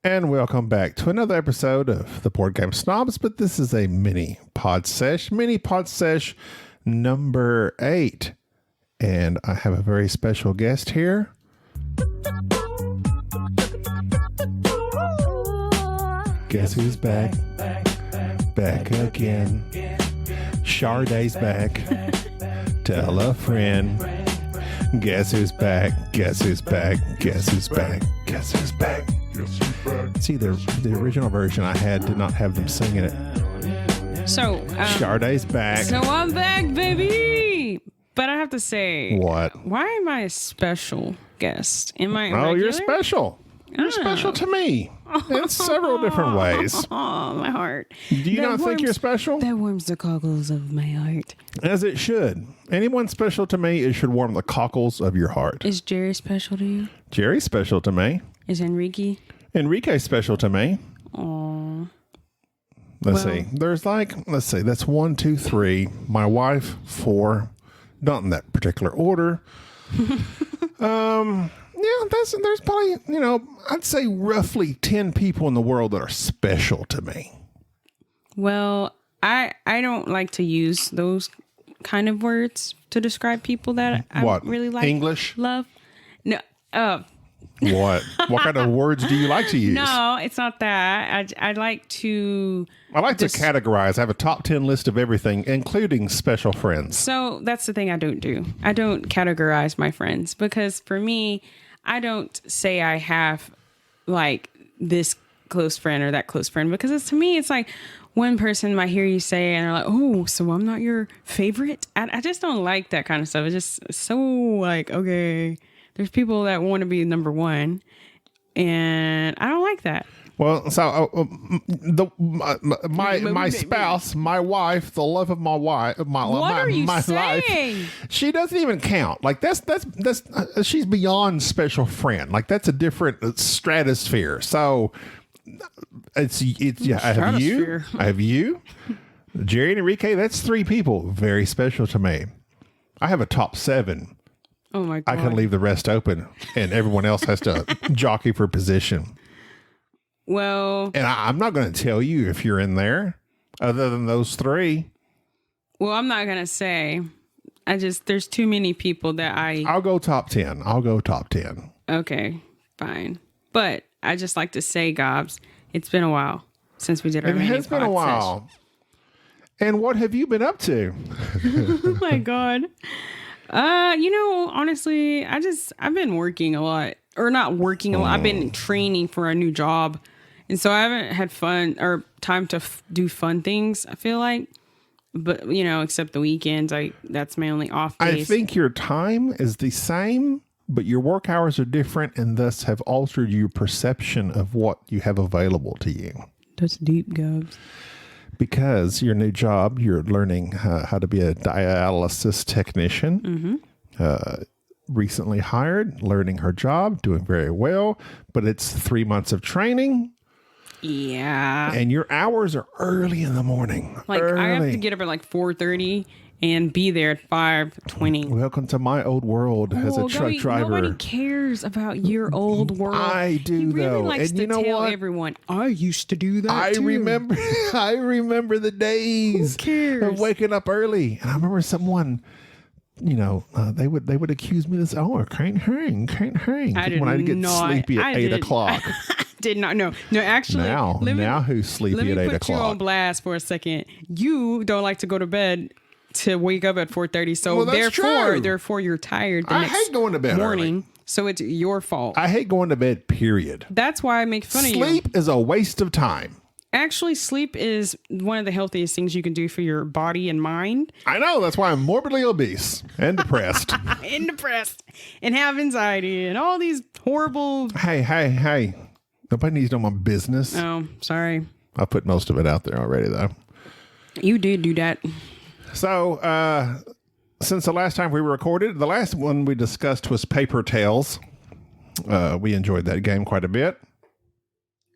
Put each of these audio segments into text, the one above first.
And welcome back to another episode of the Board Game Snobs, but this is a mini pod sesh number 8. And I have a very special guest here. Guess who's back? Back again. Sharde's back. Tell a friend. Guess who's back? Guess who's back? Guess who's back? Guess who's back? See, the original version I had did not have them singing it. So, Sharde's back. So I'm back, baby. But I have to say, What? Why am I a special guest? Am I? Oh, regular? you're special. You're special to me in several different ways. Oh, my heart. Do you not think you're special? That warms the cockles of my heart. As it should. Anyone special to me, it should warm the cockles of your heart. Is Jerry special to you? Jerry's special to me. Is Enrique's special to me. Aww. Let's see. There's that's 1, 2, 3. My wife, 4. Not in that particular order. Yeah, there's probably, I'd say roughly 10 people in the world that are special to me. Well, I don't like to use those kind of words to describe people that I really like. English? Love? No. What? What kind of words do you like to use? No, it's not that. I like to... I like to categorize. I have a top 10 list of everything, including special friends. So that's the thing I don't do. I don't categorize my friends because for me, I don't say I have like this close friend or that close friend because to me, it's like one person might hear you say and they're like, oh, so I'm not your favorite. I just don't like that kind of stuff. It's just so like, okay, there's people that want to be number one and I don't like that. Well, so my spouse, my wife, the love of my wife, my life, she doesn't even count. Like that's she's beyond special friend. Like that's a different stratosphere. So it's yeah. I have you, Jerry and Enrique. That's 3 people very special to me. I have a top 7. Oh my God! I can leave the rest open, and everyone else has to jockey for position. Well, and I'm not going to tell you if you're in there other than those 3. Well, I'm not going to say. There's too many people that I'll go top 10. Okay, fine. But I just like to say, Gobs, it's been a while since we did our mini pod. It has been a while. And what have you been up to? Oh my God. Honestly, I've been working a lot. Or not working a lot. I've been training for a new job. And so I haven't had fun or time to do fun things, I feel like. But, except the weekends, that's my only off days. I think your time is the same, but your work hours are different and thus have altered your perception of what you have available to you. That's deep, Gubs. Because your new job, you're learning how to be a dialysis technician. Mm-hmm. Recently hired, learning her job, doing very well, but it's 3 months of training. Yeah. And your hours are early in the morning. I have to get up at 4:30 and be there at 5:20. Welcome to my old world as a truck driver. Nobody cares about your old world. I do, he really though. likes to tell everyone, I used to do that too. I remember the days of waking up early. And I remember someone... they would accuse me of this. Oh, can't hang. When I'd get sleepy at 8 o'clock. I did not know. No, actually. Now who's sleepy at 8 o'clock? Let me put you on blast for a second. You don't like to go to bed to wake up at 4:30. So therefore you're tired the next hate going to bed morning. Early. So it's your fault. I hate going to bed, period. That's why I make fun of you. Sleep is a waste of time. Actually, sleep is one of the healthiest things you can do for your body and mind. I know. That's why I'm morbidly obese and depressed. And have anxiety and all these horrible... Hey. Nobody needs to know my business. Oh, sorry. I put most of it out there already, though. You did do that. So, since the last time we recorded, the last one we discussed was Paper Tales. We enjoyed that game quite a bit.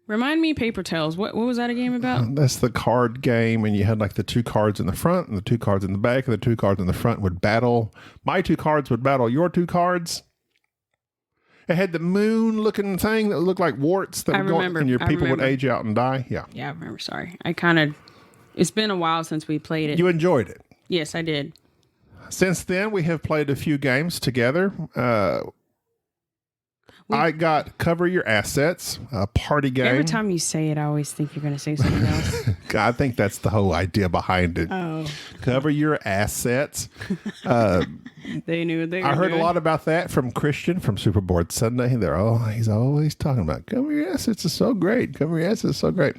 Remind me, Paper Tales. What was that a game about? That's the card game, and you had the 2 cards in the front and the 2 cards in the back, and the 2 cards in the front would battle. My 2 cards would battle your 2 cards. It had the moon looking thing that looked like warts that would go and your people would age out and die. Yeah. Yeah, I remember. Sorry. It's been a while since we played it. You enjoyed it. Yes, I did. Since then, we have played a few games together. I got Cover Your Assets, a party game. Every time you say it, I always think you're going to say something else. I think that's the whole idea behind it. Oh. Cover Your Assets. They knew what they were I heard doing. a lot about that from Christian from Superboard Sunday. He's always talking about Cover Your Assets is so great. Cover Your Assets is so great.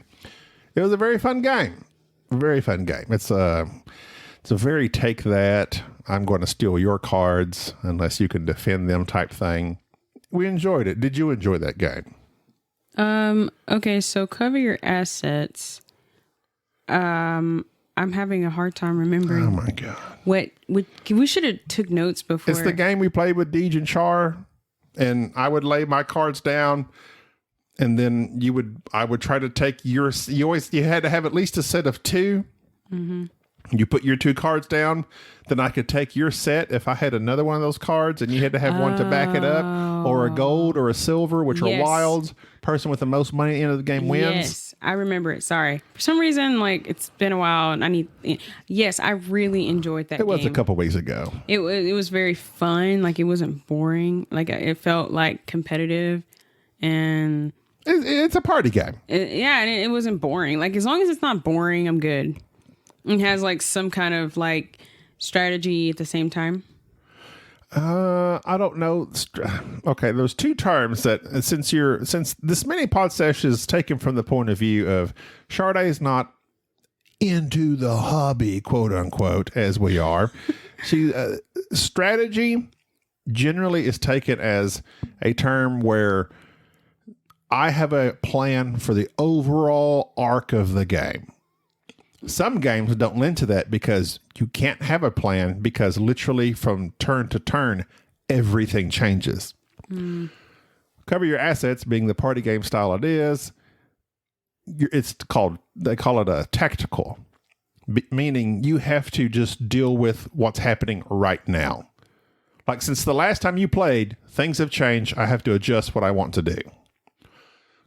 It was a very fun game. Very fun game. It's a very take that, I'm going to steal your cards unless you can defend them type thing. We enjoyed it. Did you enjoy that game? Okay, so Cover Your Assets. I'm having a hard time remembering. Oh my God. We should have took notes before. It's the game we played with Deej and Char, and I would lay my cards down, and then I would try to take yours. You had to have at least a set of two. Mm-hmm. You put your 2 cards down, then I could take your set if I had another one of those cards, and you had to have one to back it up, or a gold or a silver, which are wilds. Person with the most money at the end of the game wins. Yes, I remember it. Sorry. For some reason, it's been a while, and yes, I really enjoyed that game. It was a couple weeks ago. It was very fun. It wasn't boring. It felt competitive, and it's a party game. And it wasn't boring. As long as it's not boring, I'm good. It has some kind of strategy at the same time. I don't know. Okay, there's 2 terms that since this mini pod sesh is taken from the point of view of Sharde is not into the hobby, quote unquote, as we are. Strategy generally is taken as a term where I have a plan for the overall arc of the game. Some games don't lend to that because you can't have a plan because literally from turn to turn, everything changes. Mm. Cover Your Assets being the party game style it is. They call it a tactical, meaning you have to just deal with what's happening right now. Since the last time you played, things have changed. I have to adjust what I want to do.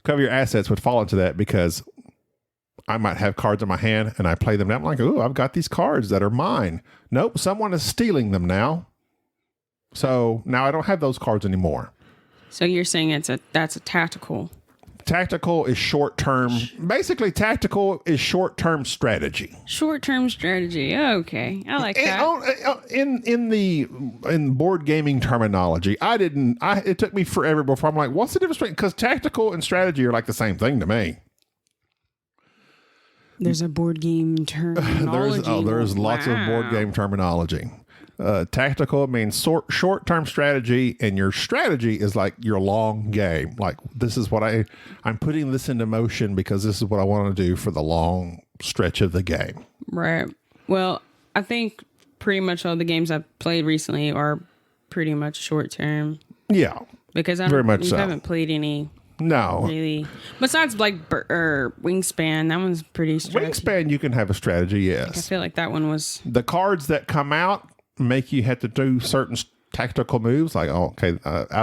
Cover Your Assets would fall into that because I might have cards in my hand and I play them down. I'm like, ooh, I've got these cards that are mine. Nope, someone is stealing them now. So now I don't have those cards anymore. So you're saying that's a tactical. Tactical is short-term. Basically, tactical is short-term strategy. Short-term strategy. Okay, I like that. In board gaming terminology, it took me forever before I'm like, what's the difference between? Because tactical and strategy are the same thing to me. There's a board game terminology. There's lots of board game terminology. Tactical means short-term strategy, and your strategy is your long game. This is what I'm putting this into motion because this is what I want to do for the long stretch of the game. Right. Well, I think pretty much all the games I've played recently are pretty much short-term. Yeah. Because I haven't played any. No. Really. Besides Wingspan, that one's pretty strategy. Wingspan, you can have a strategy, yes. I feel like that one was... The cards that come out make you have to do certain tactical moves. Out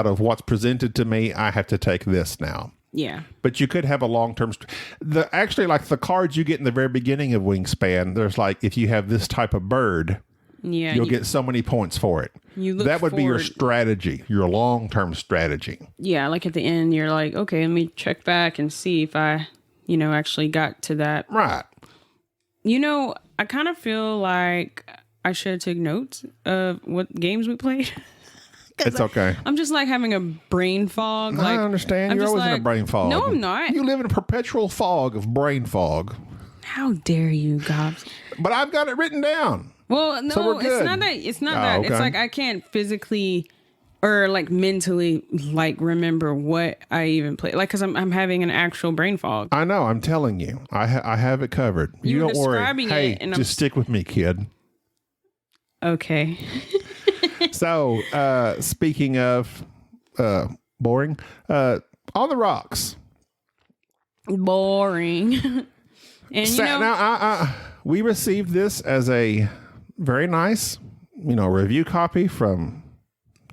of what's presented to me, I have to take this now. Yeah. But you could have a long-term... the cards you get in the very beginning of Wingspan, there's if you have this type of bird... Yeah, you'll get so many points for it. That would be your strategy, your long-term strategy. Yeah, at the end, you're okay, let me check back and see if I, actually got to that. Right. I kind of feel like I should take notes of what games we played. It's okay. I'm just having a brain fog. I understand. You're always in a brain fog. No, I'm not. You live in a perpetual fog of brain fog. How dare you, Gobs? But I've got it written down. Well, no, so it's not that. It's not that. Okay. It's I can't physically or mentally remember what I even played. Because I'm having an actual brain fog. I know. I'm telling you. I have it covered. You don't worry. Hey, just stick with me, kid. Okay. So, speaking of boring, On the Rocks. Boring. And now, we received this as a very nice, review copy from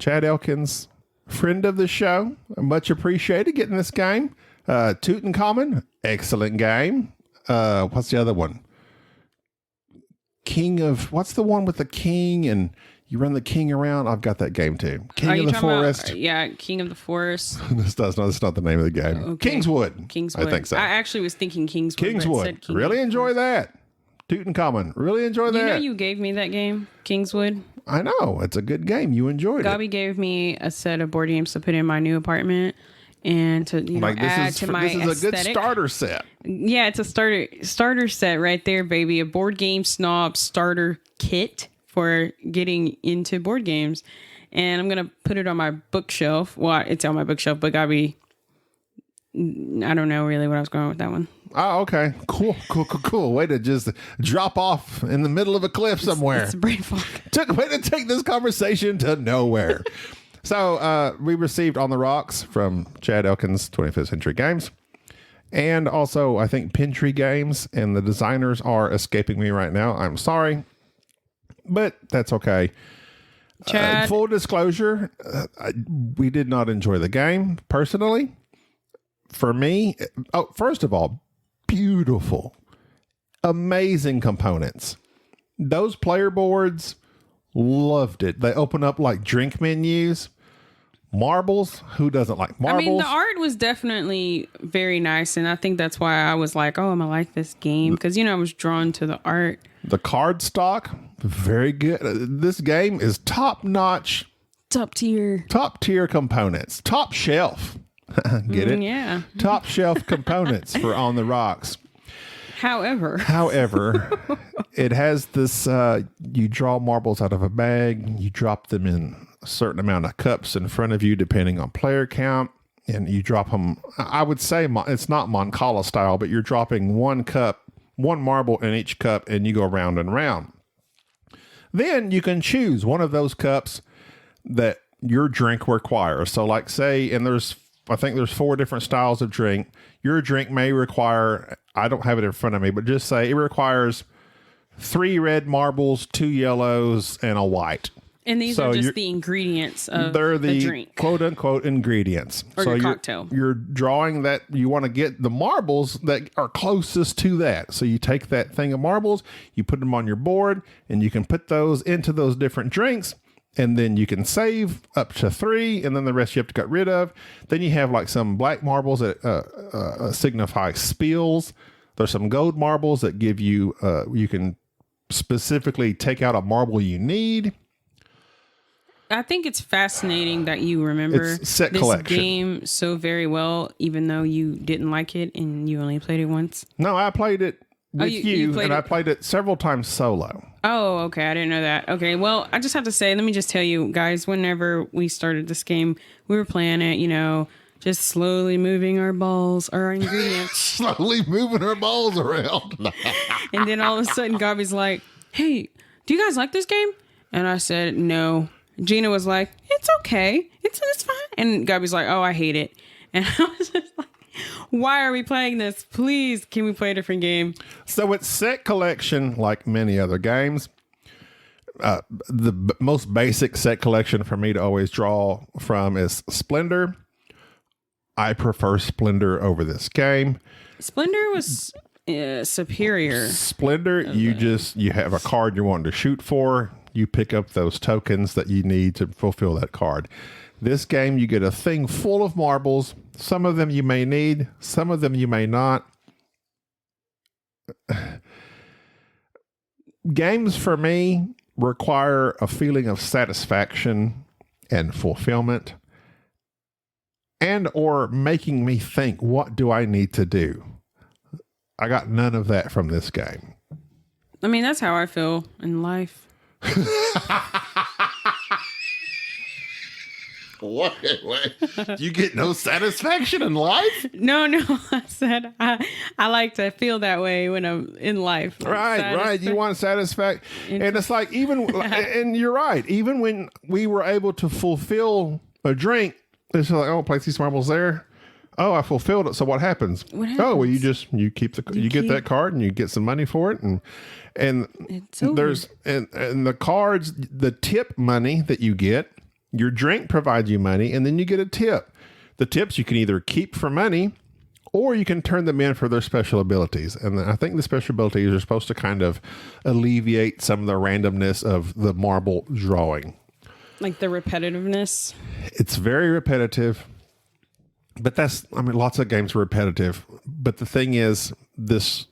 Chad Elkins friend of the show. Much appreciated getting this game. Tutankhamun, excellent game. What's the other one? What's the one with the king and you run the king around? I've got that game too. King of the Forest. King of the Forest. That's not the name of the game. Okay. Kingswood. I think so. I actually was thinking Kingswood. Kingswood. Really enjoy that. Tutankhamun. Really enjoy that. You know you gave me that game, Kingswood. I know. It's a good game. You enjoyed Gaby gave me a set of board games to put in my new apartment and to add to my aesthetic. This is a good starter set. Yeah, it's a starter set right there, baby. A board game snob starter kit for getting into board games. And I'm going to put it on my bookshelf. Well, it's on my bookshelf, but Gaby, I don't know really what I was going with that one. Oh, okay. Cool. Way to just drop off in the middle of a cliff somewhere. It's a brain fog. Way to take this conversation to nowhere. So we received On the Rocks from Chad Elkins, 25th Century Games. And also, I think, Pintry Games. And the designers are escaping me right now. I'm sorry. But that's okay. Chad. Full disclosure, we did not enjoy the game, personally. For me, first of all, beautiful, amazing components. Those player boards, loved it. They open up like drink menus. Marbles, who doesn't like marbles? I mean, the art was definitely very nice, and I think that's why I was like, oh, I'm gonna like this game, because I was drawn to the art. The card stock, very good. This game is top notch, top tier components, top shelf. Get it? Yeah. Top shelf components for On the Rocks. However, it has this, you draw marbles out of a bag, you drop them in a certain amount of cups in front of you, depending on player count, and you drop them, I would say it's not Moncala style, but you're dropping one marble in each cup, and you go round and round. Then you can choose one of those cups that your drink requires. So like say, and I think there's 4 different styles of drink. Your drink may require, I don't have it in front of me, but just say it requires 3 red marbles, 2 yellows, and a white. And these are just the ingredients of the drink. Quote unquote ingredients. Or your cocktail. You're drawing that, you want to get the marbles that are closest to that. So you take that thing of marbles, you put them on your board, and you can put those into those different drinks. And then you can save up to 3, and then the rest you have to get rid of. Then you have like some black marbles that signify spills. There's some gold marbles that give you, you can specifically take out a marble you need. I think it's fascinating that you remember this collection. Game so very well, even though you didn't like it and you only played it once. No, I played it with you and I played it several times solo. Oh, okay. I didn't know that. Okay. Well, I just have to say, let me just tell you guys, whenever we started this game, we were playing it, just slowly moving our balls, our ingredients. Slowly moving our balls around. And then all of a sudden, Gaby's like, hey, do you guys like this game? And I said, no. Gina was like, it's okay. It's fine. And Gaby's like, oh, I hate it. And I was just like, why are we playing this? Please, can we play a different game? So it's set collection like many other games. The most basic set collection for me to always draw from is Splendor. I prefer Splendor over this game. Splendor was superior. Splendor, you have a card you're wanting to shoot for. You pick up those tokens that you need to fulfill that card. This game, you get a thing full of marbles. Some of them you may need, some of them you may not. Games for me require a feeling of satisfaction and fulfillment, and or making me think, what do I need to do? I got none of that from this game. I mean, that's how I feel in life. What? You get no satisfaction in life? No. I said I like to feel that way when I'm in life. Right. You want satisfaction. And it's like, and you're right. Even when we were able to fulfill a drink, it's like, oh, place these marbles there. Oh, I fulfilled it. So what happens? Oh, well, you get that card and you get some money for it. And there's, and the cards, the tip money that you get Your drink provides you money, and then you get a tip. The tips you can either keep for money, or you can turn them in for their special abilities. And I think the special abilities are supposed to kind of alleviate some of the randomness of the marble drawing. Like the repetitiveness? It's very repetitive. But lots of games are repetitive. But the thing is, this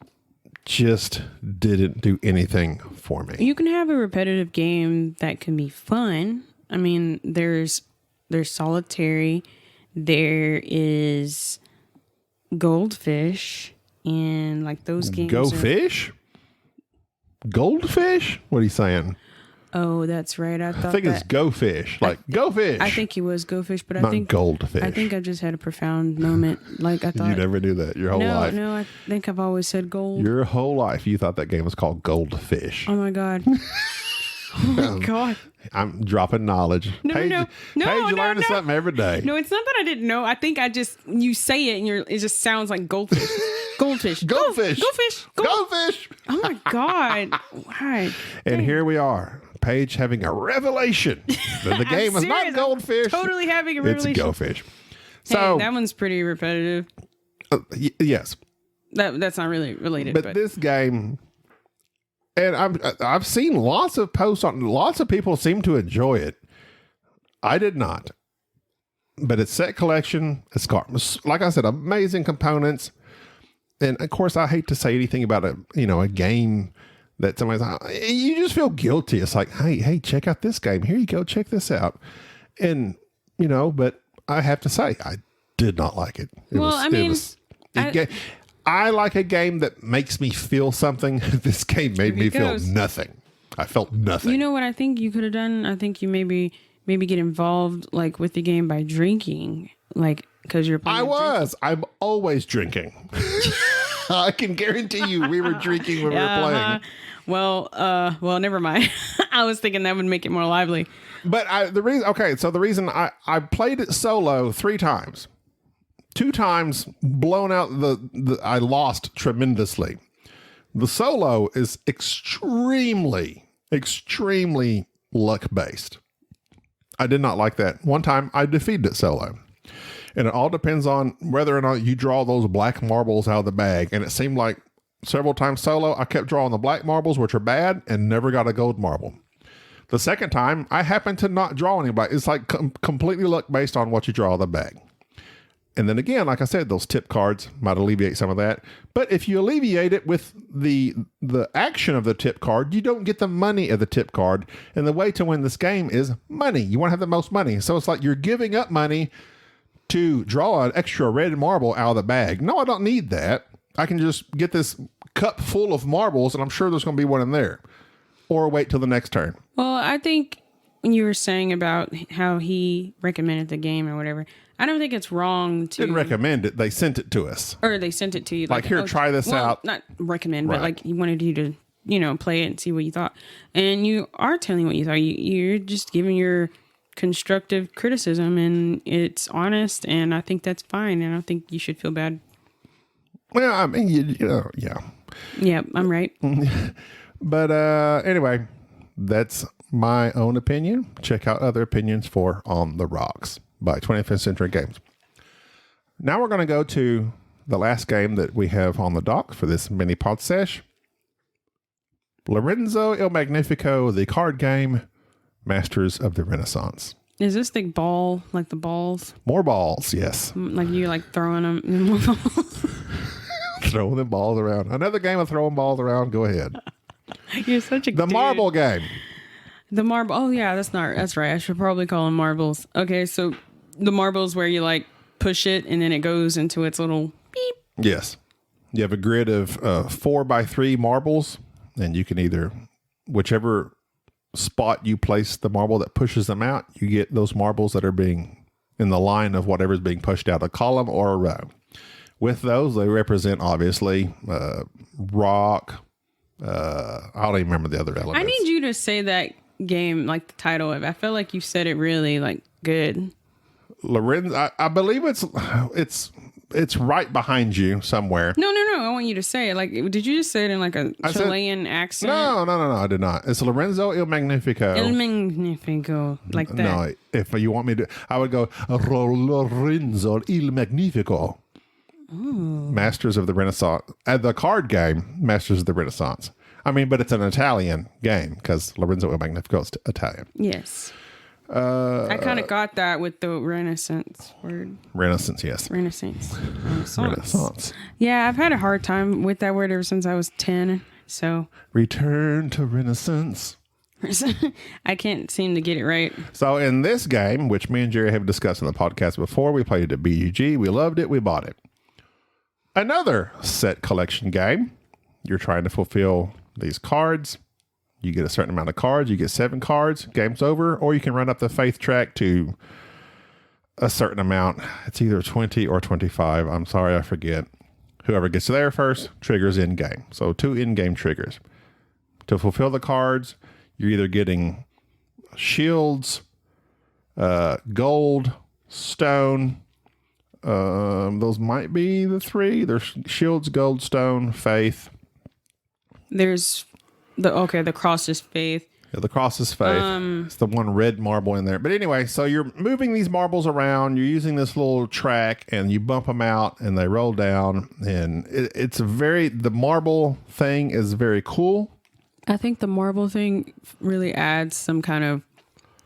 just didn't do anything for me. You can have a repetitive game that can be fun. I mean, there's solitary. There is goldfish, and like those games. Go fish? Goldfish? What are you saying? Oh, that's right. I think it's go fish. Like go fish. I think it was go fish, but not I think goldfish. I think I just had a profound moment. Like I thought you never knew that your whole life. No, I think I've always said gold. Your whole life you thought that game was called Goldfish. Oh my God. Oh my God. I'm dropping knowledge. Paige, Paige, learning something every day. No, it's not that I didn't know. I think you say it and it just sounds like goldfish. Goldfish. Goldfish. Goldfish. Goldfish. Oh my God. Why? And here we are. Paige having a revelation that the game is not goldfish. I'm totally having a revelation. It's go fish. So that one's pretty repetitive. Yes. That's not really related. But this game, and I've seen lots of posts on, lots of people seem to enjoy it. I did not. But it's set collection. It's got, like I said, amazing components. And of course, I hate to say anything about a game that somebody's like, you just feel guilty. It's like, hey, check out this game. Here you go. Check this out. And, but I have to say, I did not like it. I like a game that makes me feel something. This game made me feel nothing. I felt nothing. You know what I think you could have done? I think you maybe get involved like with the game by drinking, like because you're playing. I'm always drinking. I can guarantee you we were drinking when we were playing. Well, never mind. I was thinking that would make it more lively. But the reason I played it solo 3 times. 2 times blown out I lost tremendously. The solo is extremely luck based. I did not like that. One time I defeated it solo. And it all depends on whether or not you draw those black marbles out of the bag. And it seemed like several times solo, I kept drawing the black marbles, which are bad, and never got a gold marble. The second time, I happened to not draw anybody. It's like completely luck based on what you draw out of the bag. And then again, like I said, those tip cards might alleviate some of that. But if you alleviate it with the action of the tip card, you don't get the money of the tip card. And the way to win this game is money. You want to have the most money. So it's like you're giving up money to draw an extra red marble out of the bag. No, I don't need that. I can just get this cup full of marbles, and I'm sure there's going to be one in there. Or wait till the next turn. Well, I think when you were saying about how he recommended the game or whatever, I don't think it's wrong to... Didn't recommend it. They sent it to us. Or they sent it to you. Like here, try this out. Not recommend, right. But like he wanted you to, play it and see what you thought. And you are telling what you thought. You're just giving your constructive criticism, and it's honest, and I think that's fine, and I don't think you should feel bad. Well, I mean, yeah. Yeah, I'm right. But anyway, that's my own opinion. Check out other opinions for On the Rocks by 25th Century Games. Now we're going to go to the last game that we have on the dock for this mini pod sesh. Lorenzo il Magnifico, the card game, Masters of the Renaissance. Is this the ball, like the balls? More balls, yes. Like you like throwing them in more balls? Throwing them balls around. Another game of throwing balls around. Go ahead. You're such a The dude. marble game. The marble. Oh yeah, that's right. I should probably call them marbles. Okay, so the marbles where you like push it and then it goes into its little beep. Yes. You have a grid of 4x3 marbles, and you can either, whichever spot you place the marble that pushes them out, you get those marbles that are being in the line of whatever's being pushed out, a column or a row. With those, they represent obviously rock. I don't even remember the other elements. I need you to say that game, like the title of it. I feel like you said it really like good. Lorenzo, I believe it's it's right behind you somewhere. No. I want you to say it. Like, did you just say it in like a Chilean accent? No, I did not. It's Lorenzo Il Magnifico. Il Magnifico, like that. No, if you want me to, I would go Lorenzo Il Magnifico. Ooh. Masters of the Renaissance. The card game, Masters of the Renaissance. I mean, but it's an Italian game because Lorenzo Il Magnifico is Italian. Yes. I kind of got that with the Renaissance word. Renaissance, yes. Renaissance. Yeah, I've had a hard time with that word ever since I was 10. So return to Renaissance. I can't seem to get it right. So in this game, which me and Jerry have discussed in the podcast before, we played it at BUG. We loved it. We bought it. Another set collection game. You're trying to fulfill these cards. You get a certain amount of cards. You get 7 cards. Game's over. Or you can run up the faith track to a certain amount. It's either 20 or 25. I'm sorry, I forget. Whoever gets there first triggers in-game. So 2 in-game triggers. To fulfill the cards, you're either getting shields, gold, stone. Those might be the 3. There's shields, gold, stone, faith. There's the cross is faith. Yeah, the cross is faith. It's the one red marble in there. But anyway, so you're moving these marbles around. You're using this little track, and you bump them out, and they roll down. And the marble thing is very cool. I think the marble thing really adds some kind of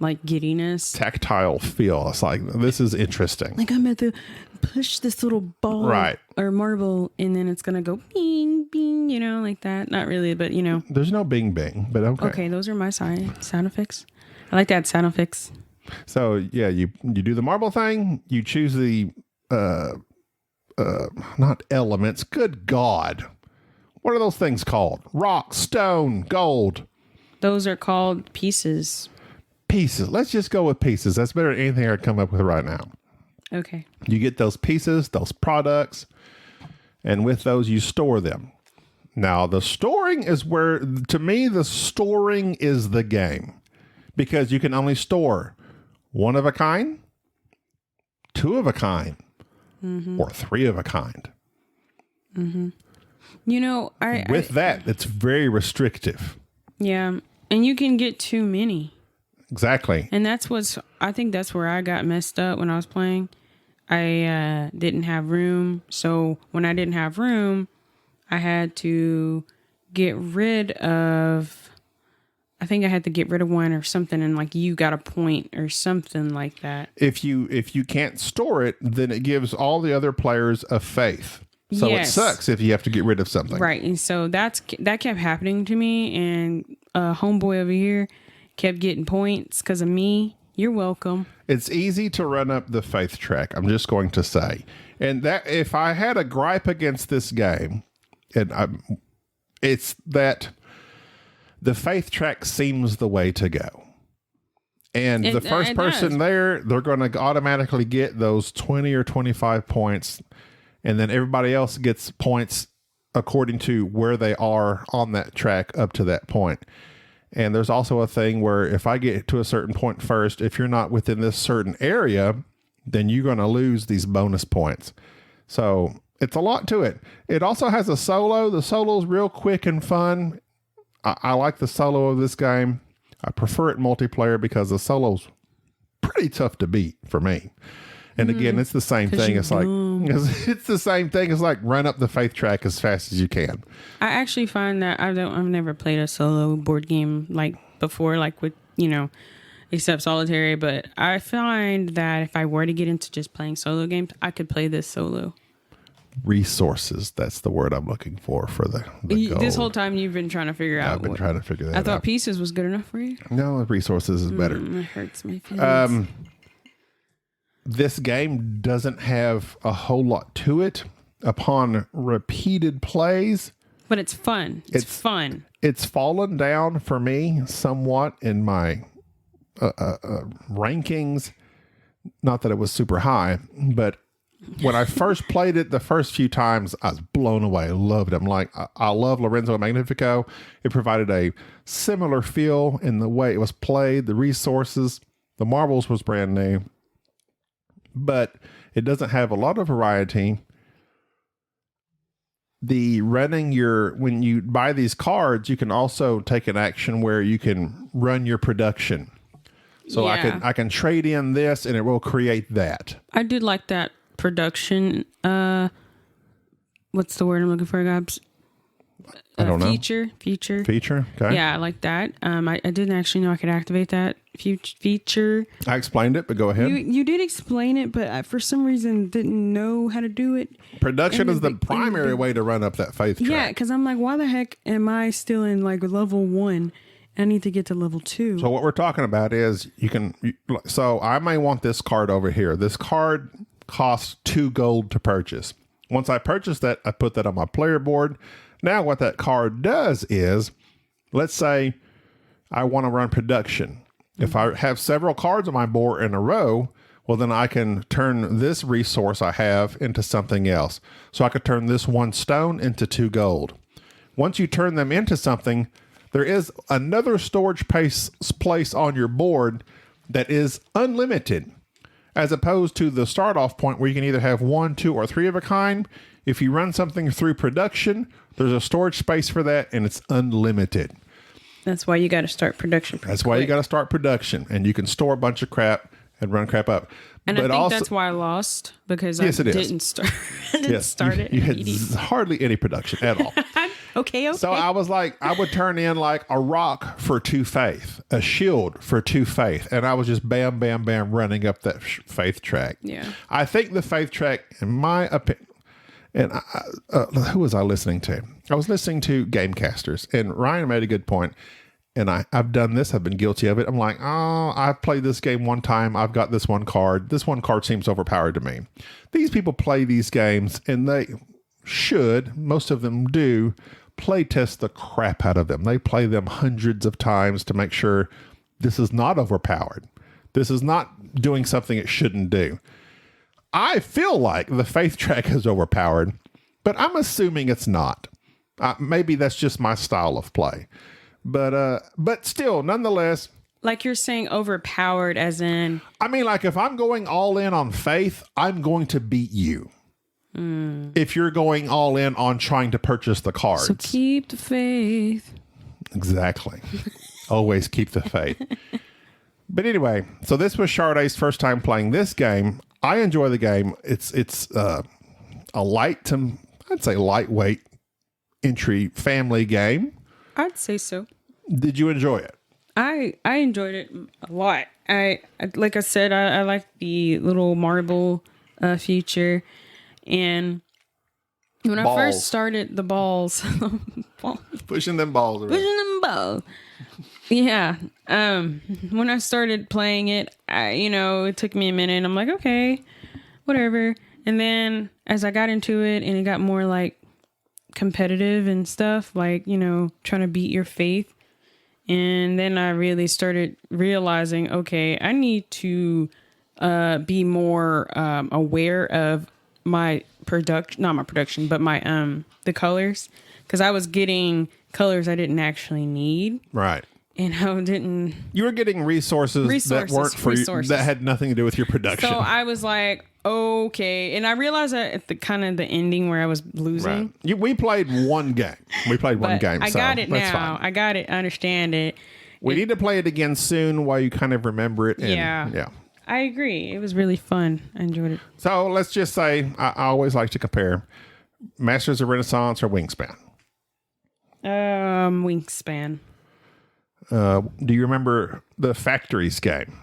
like giddiness, tactile feel. It's like, this is interesting. Like I'm at the push this little ball or marble, and then it's gonna go bing bing, like that. Not really, but there's no bing bing, but okay, those are my sound effects. I like to add sound effects. So yeah, you do the marble thing. You choose the not elements, good god, what are those things called? Rock, stone, gold. Those are called pieces. Let's just go with pieces. That's better than anything I come up with right now. Okay. You get those pieces, those products, and with those you store them. Now the storing is where, to me, the storing is the game, because you can only store 1 of a kind, 2 of a kind, or 3 of a kind. Mm-hmm. With that, it's very restrictive. Yeah, and you can get too many. Exactly. And I think that's where I got messed up when I was playing. I didn't have room. So when I didn't have room, I had to get rid of, I think I had to get rid of 1 or something. And like, you got a point or something like that. If you can't store it, then it gives all the other players a faith. So It sucks if you have to get rid of something. Right. And so that kept happening to me. And homeboy over here kept getting points because of me. You're welcome. It's easy to run up the faith track, I'm just going to say. And that if I had a gripe against this game, it's that the faith track seems the way to go. And the first person there, they're going to automatically get those 20 or 25 points. And then everybody else gets points according to where they are on that track up to that point. And there's also a thing where if I get to a certain point first, if you're not within this certain area, then you're going to lose these bonus points. So it's a lot to it. It also has a solo. The solo is real quick and fun. I like the solo of this game. I prefer it multiplayer because the solo's pretty tough to beat for me. And again, it's the same thing. It's the same thing as like run up the faith track as fast as you can. I actually find that I've never played a solo board game like before, like with, except solitary. But I find that if I were to get into just playing solo games, I could play this solo. Resources. That's the word I'm looking for the gold. This whole time you've been trying to figure out. I've been trying to figure that out. I thought pieces was good enough for you. No, resources is better. It hurts my feelings. This game doesn't have a whole lot to it upon repeated plays. But it's fun. It's fun. It's fallen down for me somewhat in my rankings. Not that it was super high, but when I first played it, the first few times, I was blown away. I loved it. I'm like, I love Lorenzo Magnifico. It provided a similar feel in the way it was played, the resources. The marbles was brand new. But it doesn't have a lot of variety. when you buy these cards, you can also take an action where you can run your production. So I can trade in this and it will create that. I did like that production. What's the word I'm looking for, Gabs? I don't know. Feature. Okay. Yeah, I like that. I didn't actually know I could activate that feature. I explained it, but go ahead. You did explain it, but I, for some reason, didn't know how to do it. Production is the primary way to run up that faith track. Yeah, because I'm like, why the heck am I still in like level 1? I need to get to level 2. So what we're talking about is so I may want this card over here. This card costs 2 gold to purchase. Once I purchase that, I put that on my player board. Now what that card does is, let's say I want to run production. If I have several cards on my board in a row, well, then I can turn this resource I have into something else. So I could turn this 1 stone into 2 gold. Once you turn them into something, there is another storage place on your board that is unlimited, as opposed to the start off point where you can either have 1, 2, or 3 of a kind. If you run something through production, there's a storage space for that, and it's unlimited. That's why you got to start production. That's why you got to start production, and you can store a bunch of crap and run crap up. And I think that's why I lost, because I didn't start. Start it. You had hardly any production at all. Okay. So I was like, I would turn in like a rock for 2 faith, a shield for 2 faith, and I was just bam, bam, bam running up that faith track. Yeah. I think the faith track, in my opinion, and who was I listening to? I was listening to Gamecasters, and Ryan made a good point. And I've done this. I've been guilty of it. I'm like, I've played this game one time. I've got this one card. This one card seems overpowered to me. These people play these games, and they should, most of them do, play test the crap out of them. They play them hundreds of times to make sure this is not overpowered. This is not doing something it shouldn't do. I feel like the faith track is overpowered, but I'm assuming it's not. Maybe that's just my style of play. But still, nonetheless. Like you're saying overpowered as in? I mean, like if I'm going all in on faith, I'm going to beat you. If you're going all in on trying to purchase the cards. So keep the faith. Exactly. Always keep the faith. But anyway, so this was Sharde's first time playing this game. I enjoy the game. It's a I'd say lightweight entry family game. I'd say so. Did you enjoy it? I enjoyed it a lot. I like I said, I like the little marble feature, and when I first started the balls, pushing them balls around. Yeah. When I started playing it, it took me a minute. I'm like, okay, whatever. And then as I got into it, and it got more like competitive and stuff, like, trying to beat your faith. And then I really started realizing, okay, I need to be more aware of my production, but my the colors, because I was getting colors I didn't actually need. Right. And I didn't. You were getting resources that weren't for you, that had nothing to do with your production. So I was like, okay, and I realized that at the kind of the ending where I was losing. Right. We played one game. I got it now. Fine. I got it. I understand it. We need to play it again soon while you kind of remember it. Yeah. I agree. It was really fun. I enjoyed it. So let's just say I always like to compare Masters of Renaissance or Wingspan. Wingspan. Do you remember the Factories game?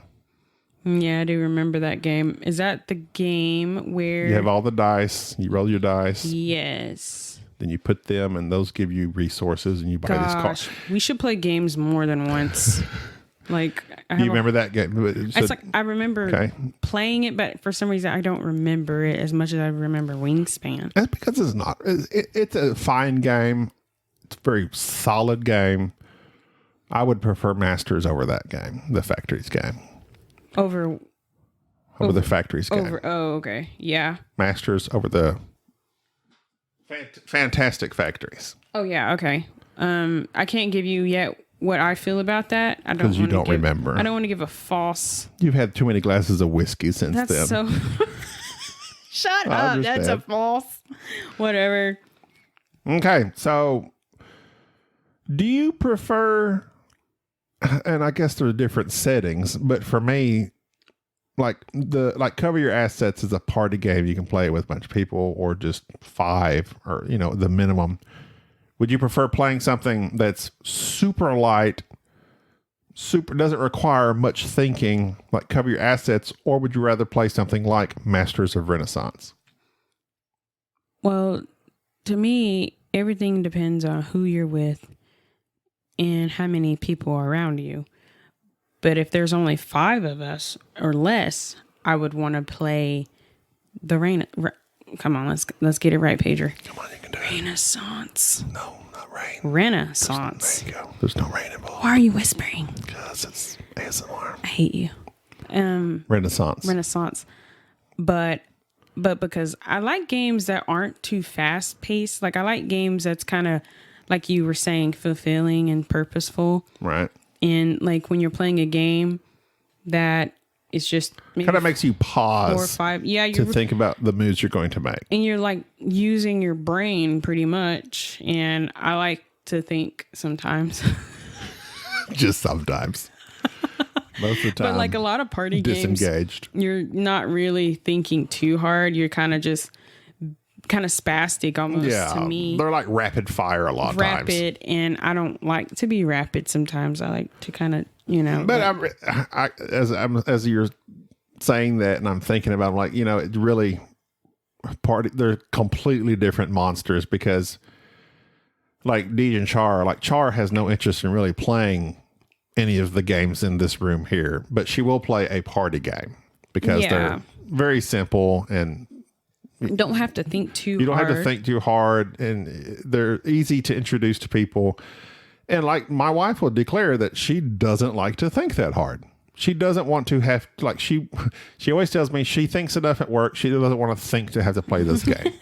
Yeah, I do remember that game. Is that the game where you have all the dice, you roll your dice? Yes. Then you put them, and those give you resources, and you buy these cards. We should play games more than once. Like, do you remember that game? It's like I remember playing it, but for some reason I don't remember it as much as I remember Wingspan. That's because it's not. It's a fine game. It's a very solid game. I would prefer Masters over that game, the Factories game. Over the Factories game. Okay. Yeah. Masters over the Fantastic Factories. Oh, yeah. Okay. I can't give you yet what I feel about that. I don't. Because you don't remember. I don't want to give a false. You've had too many glasses of whiskey since then. That's so. Shut up. That's a false. Whatever. Okay, so do you prefer, and I guess there are different settings, but for me, like Cover Your Assets is a party game you can play with a bunch of people, or just 5, or the minimum. Would you prefer playing something that's super light, doesn't require much thinking, like Cover Your Assets, or would you rather play something like Masters of Renaissance? Well, to me, everything depends on who you're with and how many people are around you. But if there's only 5 of us or less, I would want to play the come on, let's get it right, Pager. Come on, you can do it. Renaissance. No, not rain. Renaissance. There you go. There's no rain involved. Why are you whispering? Because it's ASMR. I hate you. Renaissance. But because I like games that aren't too fast paced. Like I like games that's kind of, like you were saying, fulfilling and purposeful. Right. And like when you're playing a game that is just kind of makes you pause 4 or 5. Yeah, to think about the moves you're going to make. And you're like using your brain pretty much. And I like to think sometimes. Just sometimes. Most of the time. But like a lot of party disengaged. games, you're not really thinking too hard. You're kind of spastic almost to me. They're like rapid fire a lot of times. Rapid, and I don't like to be rapid sometimes. I like to kind of, But as you're saying that and I'm thinking about it, I'm like, it really they're completely different monsters, because like Deej and Char, like Char has no interest in really playing any of the games in this room here, but she will play a party game because they're very simple and you don't have to think too hard. You don't have to think too hard, and they're easy to introduce to people. And like my wife will declare that she doesn't like to think that hard. She doesn't want to have, like she always tells me she thinks enough at work. She doesn't want to think to have to play this game.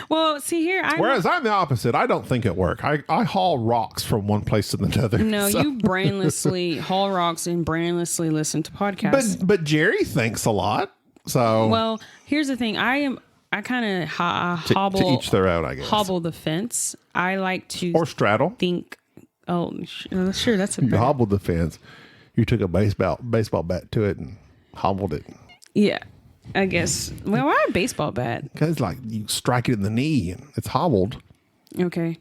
Well, see here. Whereas I'm the opposite. I don't think at work. I haul rocks from one place to another. No, you brainlessly haul rocks and brainlessly listen to podcasts. But Jerry thinks a lot. So well, here's the thing. I kind of hobble to each their own, I guess. Hobble the fence. I like to straddle. Think. Oh, sure. That's a. You hobbled the fence. You took a baseball bat to it and hobbled it. Yeah. I guess. Well, why a baseball bat? Because like you strike it in the knee and it's hobbled. Okay.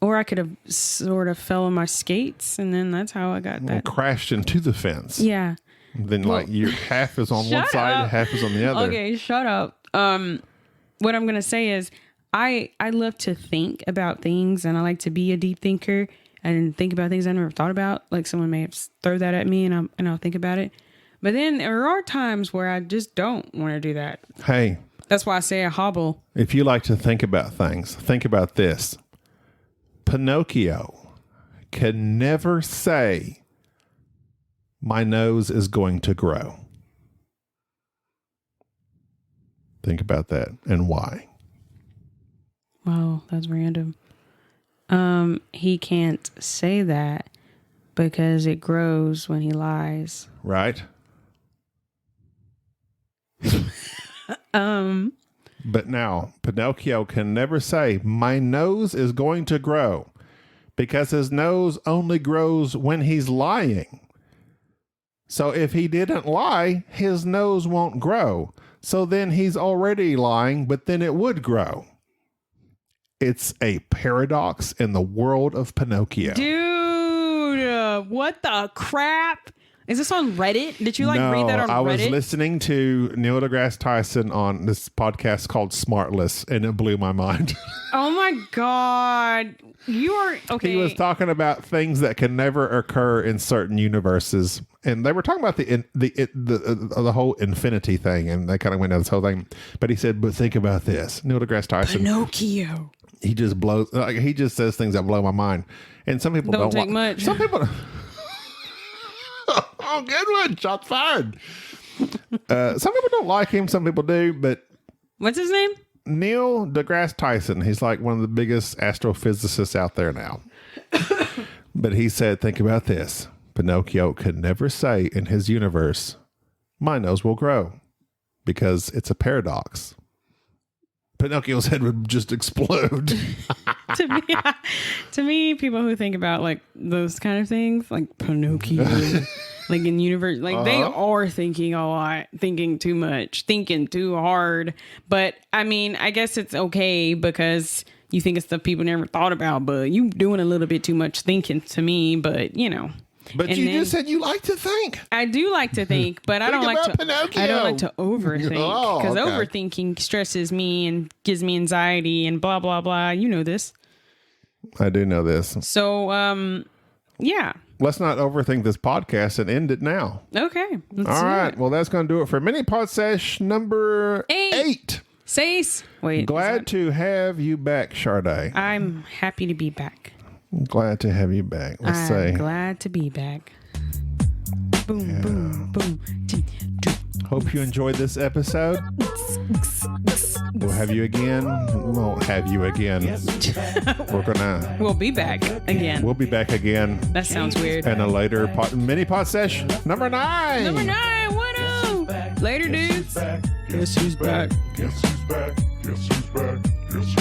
Or I could have sort of fell on my skates, and then that's how I got that. Crashed into the fence. Yeah. And then like your half is on one side, half is on the other. Okay, shut up. What I'm gonna say is, I love to think about things, and I like to be a deep thinker and think about things I never thought about. Like someone may have throw that at me, and I'll think about it. But then there are times where I just don't want to do that. Hey. That's why I say I hobble. If you like to think about things, think about this. Pinocchio can never say, my nose is going to grow. Think about that and why. Wow, that's random. He can't say that because it grows when he lies. Right? But now Pinocchio can never say, my nose is going to grow, because his nose only grows when he's lying. So if he didn't lie, his nose won't grow. So then he's already lying, but then it would grow. It's a paradox in the world of Pinocchio. Dude, what the crap? Is this on Reddit? Did you read that on Reddit? I was listening to Neil deGrasse Tyson on this podcast called Smartless, and it blew my mind. Oh my God. You are okay. He was talking about things that can never occur in certain universes. And they were talking about the whole infinity thing, and they kind of went down this whole thing. But he said, but think about this. Neil deGrasse Tyson. Pinocchio. He just blows, he just says things that blow my mind. And some people don't take much. Some people Oh, good one. Shots fired. Some people don't like him. Some people do. But what's his name? Neil deGrasse Tyson. He's like one of the biggest astrophysicists out there now. But he said, think about this. Pinocchio could never say in his universe, my nose will grow, because it's a paradox. Pinocchio's head would just explode. to me, people who think about like those kind of things, like Pinocchio, like in universe, like they are thinking a lot, thinking too much, thinking too hard. But I mean, I guess it's okay because you think it's stuff people never thought about, but you doing a little bit too much thinking to me. But you know. But you just said you like to think. I do like to think, but I don't like to. Pinocchio. I don't like to overthink because overthinking stresses me and gives me anxiety and blah blah blah. You know this. I do know this. So, yeah. Let's not overthink this podcast and end it now. Okay. All right. Well, that's going to do it for Mini Pod Sesh number 8. Says. Wait. Glad to have you back, Sharde. I'm happy to be back. Glad to have you back. I'm glad to be back. Boom, boom, boom. Hope you enjoyed this episode. We'll have you again. We won't have you again. We'll be back again. We'll be back again. That sounds weird. And a later Mini Pod Sesh number 9. Number 9. What up? Later, dudes. Guess who's back? Guess who's back? Guess who's back? Guess who's back?